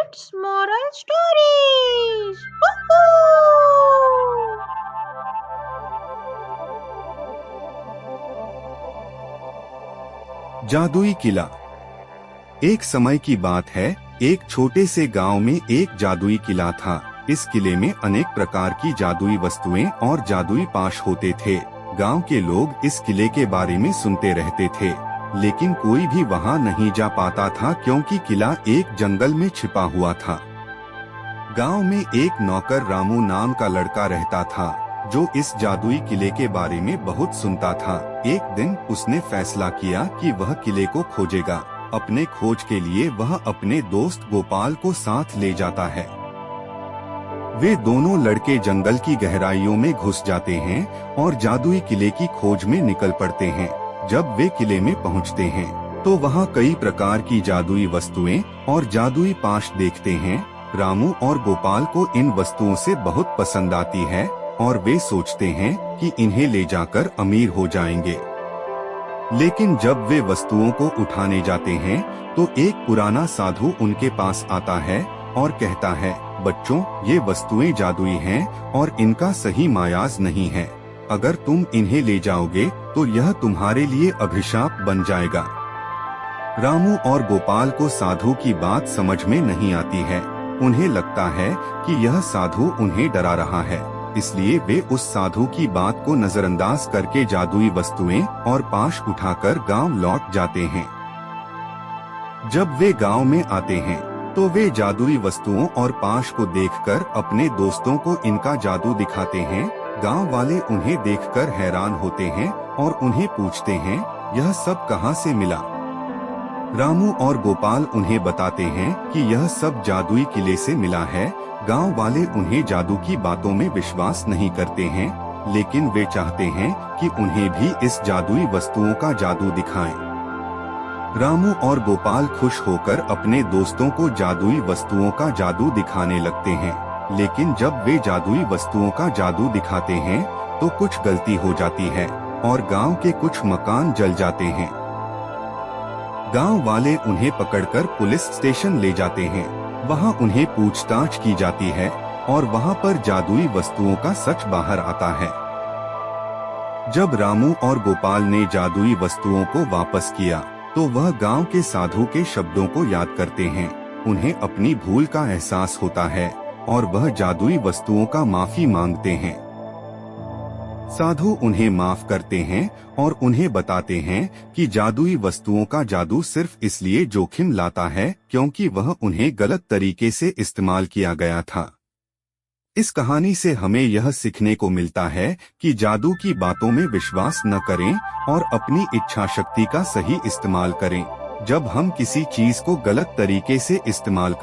It's moral stories. Woohoo! जादुई किला। एक समय की बात है, एक छोटे से गांव में एक जादुई किला था। इस किले में अनेक प्रकार की जादुई वस्तुएं और जादुई पाश होते थे। गांव के लोग इस किले के बारे में सुनते रहते थे, लेकिन कोई भी वहां नहीं जा पाता था क्योंकि किला एक जंगल में छिपा हुआ था। गांव में एक नौकर रामू नाम का लड़का रहता था, जो इस जादुई किले के बारे में बहुत सुनता था। एक दिन उसने फैसला किया कि वह किले को खोजेगा। अपने खोज के लिए वह अपने दोस्त गोपाल को साथ ले जाता है। वे दोनों लड़के जंगल की गहराइयों में घुस जाते हैं और जादुई किले की खोज में निकल पड़ते हैं। जब वे किले में पहुंचते हैं, तो वहां कई प्रकार की जादुई वस्तुएं और जादुई पाश देखते हैं। रामू और गोपाल को इन वस्तुओं से बहुत पसंद आती है और वे सोचते हैं कि इन्हें ले जाकर अमीर हो जाएंगे। लेकिन जब वे वस्तुओं को उठाने जाते हैं, तो एक पुराना साधु उनके पास आता है और कहता है, बच्चों, ये वस्तुएं जादुई हैं और इनका सही मायाज नहीं है। अगर तुम इन्हें ले जाओगे तो यह तुम्हारे लिए अभिशाप बन जाएगा। रामू और गोपाल को साधु की बात समझ में नहीं आती है। उन्हें लगता है कि यह साधु उन्हें डरा रहा है, इसलिए वे उस साधु की बात को नजरअंदाज करके जादुई वस्तुएं और पाश उठाकर गांव लौट जाते हैं। जब वे गांव में आते हैं, तो वे जादुई वस्तुओं और पाश को देखकर अपने दोस्तों को इनका जादू दिखाते हैं। गांव वाले उन्हें देखकर हैरान होते हैं और उन्हें पूछते हैं, यह सब कहां से मिला? रामू और गोपाल उन्हें बताते हैं कि यह सब जादुई किले से मिला है। गांव वाले उन्हें जादू की बातों में विश्वास नहीं करते हैं, लेकिन वे चाहते हैं कि उन्हें भी इस जादुई वस्तुओं का जादू दिखाएं। रामू और गोपाल खुश होकर अपने दोस्तों को जादुई वस्तुओं का जादू दिखाने लगते हैं। लेकिन जब वे जादुई वस्तुओं का जादू दिखाते हैं, तो कुछ गलती हो जाती है और गांव के कुछ मकान जल जाते हैं। गांव वाले उन्हें पकड़कर पुलिस स्टेशन ले जाते हैं। वहां उन्हें पूछताछ की जाती है और वहां पर जादुई वस्तुओं का सच बाहर आता है। जब रामू और गोपाल ने जादुई वस्तुओं को वापस किया, तो वह गांव के साधु के शब्दों को याद करते हैं। उन्हें अपनी भूल का एहसास होता है और वह जादुई वस्तुओं का माफी मांगते हैं। साधु उन्हें माफ करते हैं और उन्हें बताते हैं कि जादुई वस्तुओं का जादू सिर्फ इसलिए जोखिम लाता है क्योंकि वह उन्हें गलत तरीके से इस्तेमाल किया गया था। इस कहानी से हमें यह सीखने को मिलता है कि जादू की बातों में विश्वास न करें और अपनी इच्छा शक्ति का सही इस्तेमाल करें। जब हम किसी चीज को गलत तरीके से इस्तेमाल